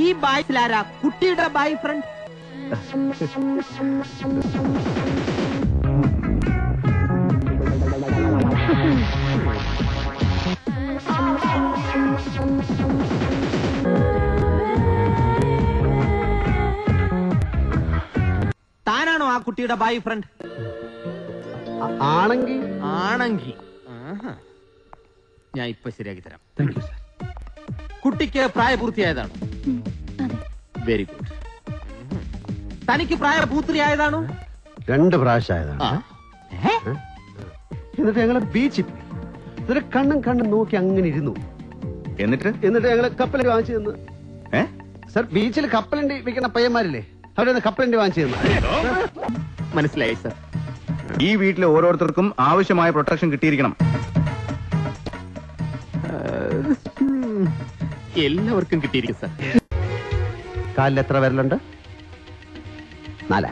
ഈ ബായ്സിലാരാ കുട്ടിയുടെ boy friend? താനാണോ ആ കുട്ടിയുടെ ബോയ് ഫ്രണ്ട്? ആണെങ്കിൽ ഞാൻ ഇപ്പൊ ശരിയാക്കി തരാം. കുട്ടിക്ക് പ്രായപൂർത്തിയായതാണോ? Very good. തനിക്ക് പ്രായപൂർത്തിയായതാണോ? 2 പ്രാവശ്യമായതാണ്. എന്നിട്ട് ഞങ്ങള് ബീച്ചിൽ പോയി. എന്നിട്ട് കണ്ണും നോക്കി അങ്ങനെ ഇരുന്നു. എന്നിട്ട് ഞങ്ങള് കപ്പലണ്ടി വാങ്ങിച്ചു തന്നു. സർ, ബീച്ചിൽ കപ്പലണ്ടി വിൽക്കുന്ന പയ്യന്മാരില്ലേ, അവിടെ കപ്പലണ്ടി വാങ്ങിച്ചു തന്നു. മനസ്സിലായി സർ. ഈ വീട്ടിലെ ഓരോരുത്തർക്കും ആവശ്യമായ പ്രൊട്ടക്ഷൻ കിട്ടിയിരിക്കണം. എല്ലാവർക്കും കിട്ടിയിരിക്കും സർ. കാലിൽ എത്ര വിരലുണ്ട്? 4,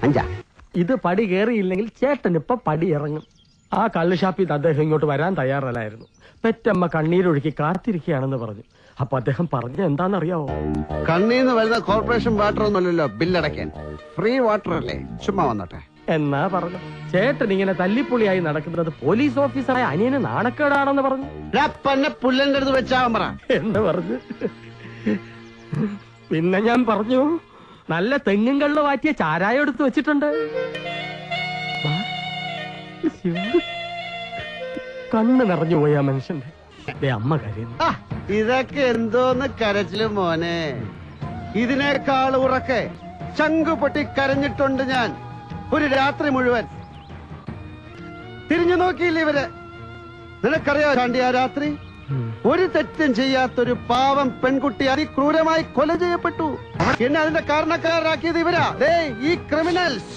5. ഇത് പടി കയറിയില്ലെങ്കിൽ ചേട്ടൻ ഇപ്പൊ പടി ഇറങ്ങും. ആ കള്ള് ഷാപ്പിൽ നിന്ന് അദ്ദേഹം ഇങ്ങോട്ട് വരാൻ തയ്യാറല്ലായിരുന്നു. പെറ്റമ്മ കണ്ണീരൊഴുക്കി കാത്തിരിക്കുകയാണെന്ന് പറഞ്ഞു. അപ്പൊ അദ്ദേഹം പറഞ്ഞ എന്താണെന്നറിയാവോ? കണ്ണീന്ന് വരുന്ന കോർപ്പറേഷൻ വാട്ടർ ഒന്നുമല്ലല്ലോ ബില്ലടയ്ക്കാൻ, ഫ്രീ വാട്ടർ അല്ലേ, ചുമ്മാ വന്നോട്ടെ എന്നാ പറഞ്ഞു. ചേട്ടൻ ഇങ്ങനെ തല്ലിപ്പൊളിയായി നടക്കുന്നത് പോലീസ് ഓഫീസറായ അനിയന് നാണക്കേടാണെന്ന് പറഞ്ഞു. പുല്ലന്റെ അടുത്ത് വെച്ചാവാൻ പറ എന്ന് പറഞ്ഞു. പിന്നെ ഞാൻ പറഞ്ഞു, നല്ല തെങ്ങും കള്ള് വാറ്റിയ ചാരായം എടുത്ത് വെച്ചിട്ടുണ്ട്. കണ്ണ് നിറഞ്ഞു പോയി ആ മനുഷ്യന്റെ. അമ്മ കരയുന്നു. ഇതൊക്കെ എന്തോന്ന് കരച്ചില് മോനെ. ഇതിനേക്കാൾ ഉറക്കെ ചങ്കുപൊട്ടി കരഞ്ഞിട്ടുണ്ട് ഞാൻ. ഒരു രാത്രി മുഴുവൻ തിരിഞ്ഞു നോക്കിയില്ല ഇവര്. നിനക്കറിയാം ചാണ്ടി, ആ രാത്രി ഒരു തെറ്റും ചെയ്യാത്തൊരു പാവം പെൺകുട്ടി അതിക്രൂരമായി കൊല ചെയ്യപ്പെട്ടു. എന്നെ അതിന്റെ കാരണക്കാരാക്കിയത് ഇവരാ. ഈ ക്രിമിനൽസ്